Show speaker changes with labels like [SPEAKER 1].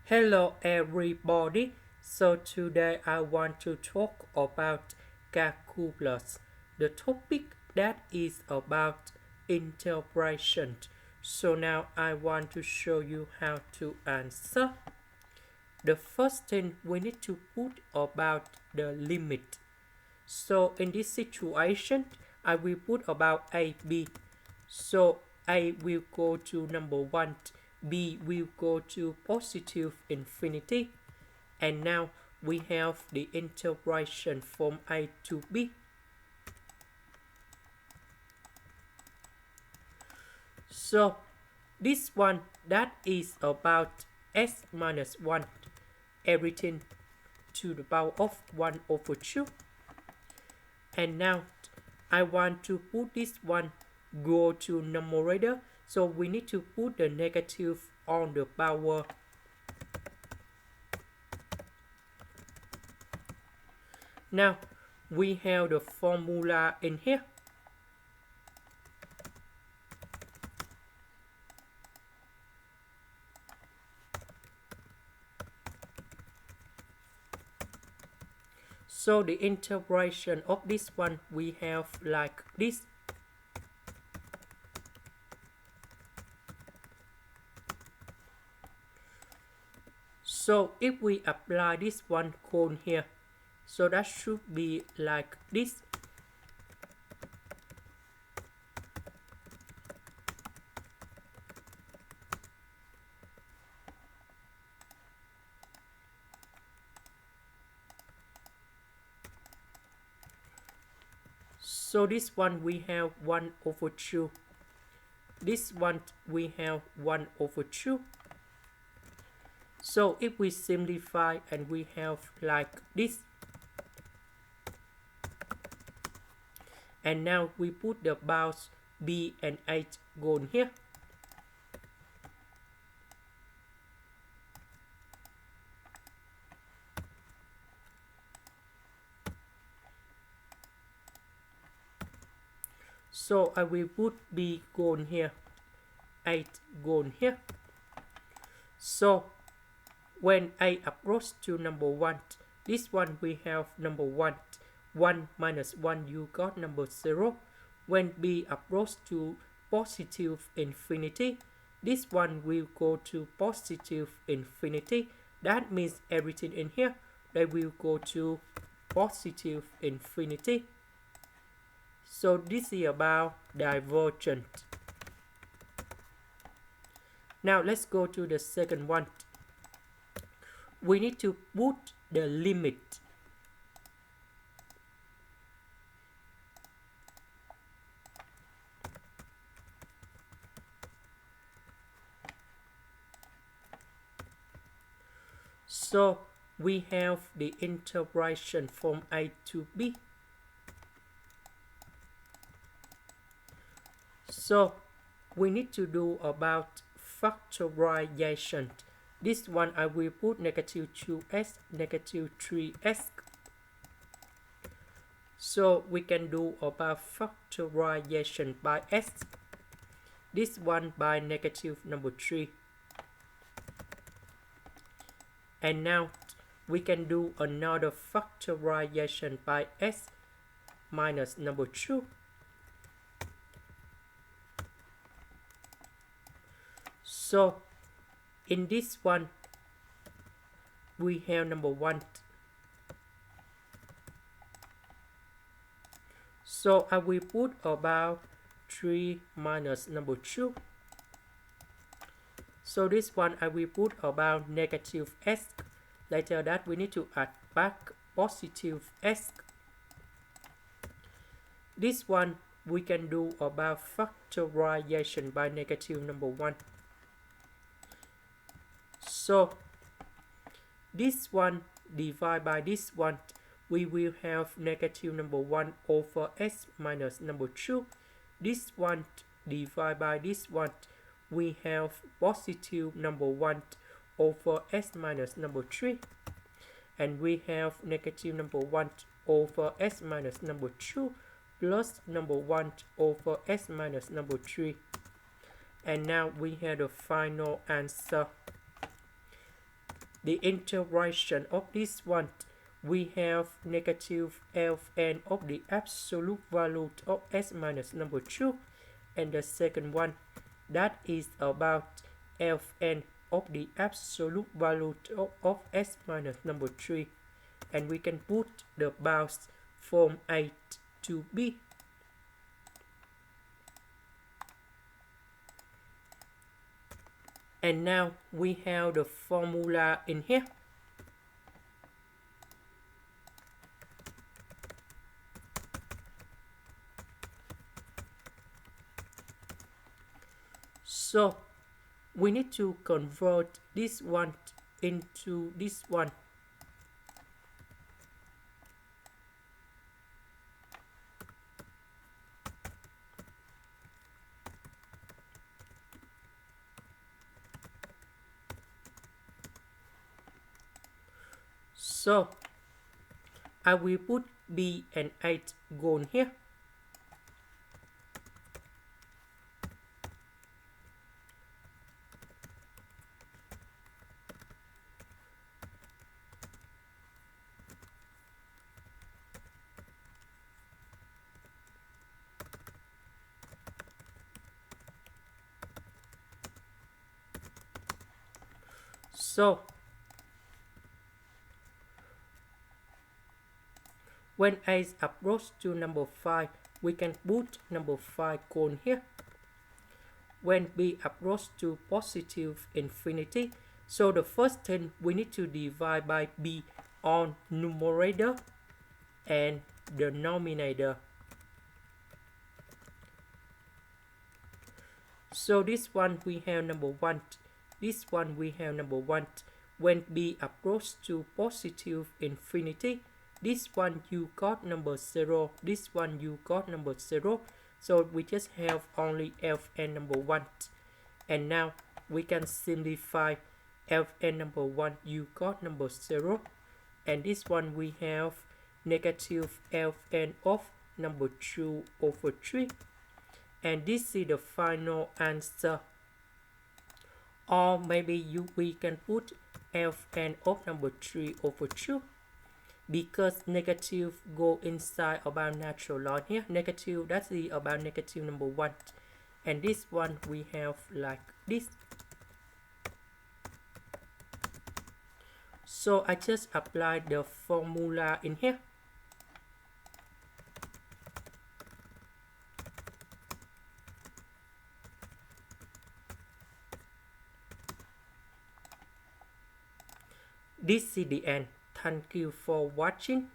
[SPEAKER 1] Hello everybody. So today I want to talk about calculus. The topic that is about integration. So now I want to show you how to answer. The first thing we need to put about the limit. So in this situation, I will put about a, b. So a will go to number 1, b will go to positive infinity. And now we have the integration from a to b. So this one, that is about s minus 1, everything to the power of 1 over 2. And now I want to put this one go to numerator, so we need to put the negative on the power. Now we have the formula in here. So the integration of this one we have like this. So if we apply this one cone here, so that should be like this. So this one we have 1 over 2. This one we have 1 over 2. So if we simplify and we have like this. And now we put the bounds b and h gone here. So I will put b gone here, 8 gone here. So when a approach to number 1, this one we have number 1. 1 minus 1, you got number 0. When b approach to positive infinity, this one will go to positive infinity. That means everything in here, they will go to positive infinity. So this is about divergent. Now let's go to the second one. We need to put the limit. So we have the integration from a to b. So we need to do about factorization. This one I will put negative 2s, negative 3s. So we can do about factorization by s. This one by negative number 3. And now we can do another factorization by s minus number 2. So in this one we have number 1. So I will put about 3 minus number 2. So this one I will put about negative s. Later that we need to add back positive s. This one we can do about factorization by negative number 1. So this one divided by this one, we will have negative number 1 over s minus number 2. This one divided by this one, we have positive number 1 over s minus number 3. And we have negative number 1 over s minus number 2 plus number 1 over s minus number 3. And now we have the final answer. the integration of this one, we have negative Ln of the absolute value of s minus number 2, and the second one, that is about Ln of the absolute value of s minus number 3, and we can put the bounds from A to B. And now we have the formula in here. So we need to convert this one into this one. So I will put B and 8 gone here. So when A approach to number 5, we can put number 5 gone here. When B approach to positive infinity, so the first thing we need to divide by B on numerator and the denominator. So this one we have number 1, this one we have number 1. When B approach to positive infinity, this one you got number 0, this one you got number 0. So we just have only Ln number 1. And now we can simplify. Ln number 1 you got number 0. And this one we have negative Ln of number 2 over 3. And this is the final answer. Or maybe we can put Ln of number 3 over 2. Because negative go inside about natural log here. Negative, that's the about negative number 1. And this one we have like this. So I just applied the formula in here. This is the end. Thank you for watching.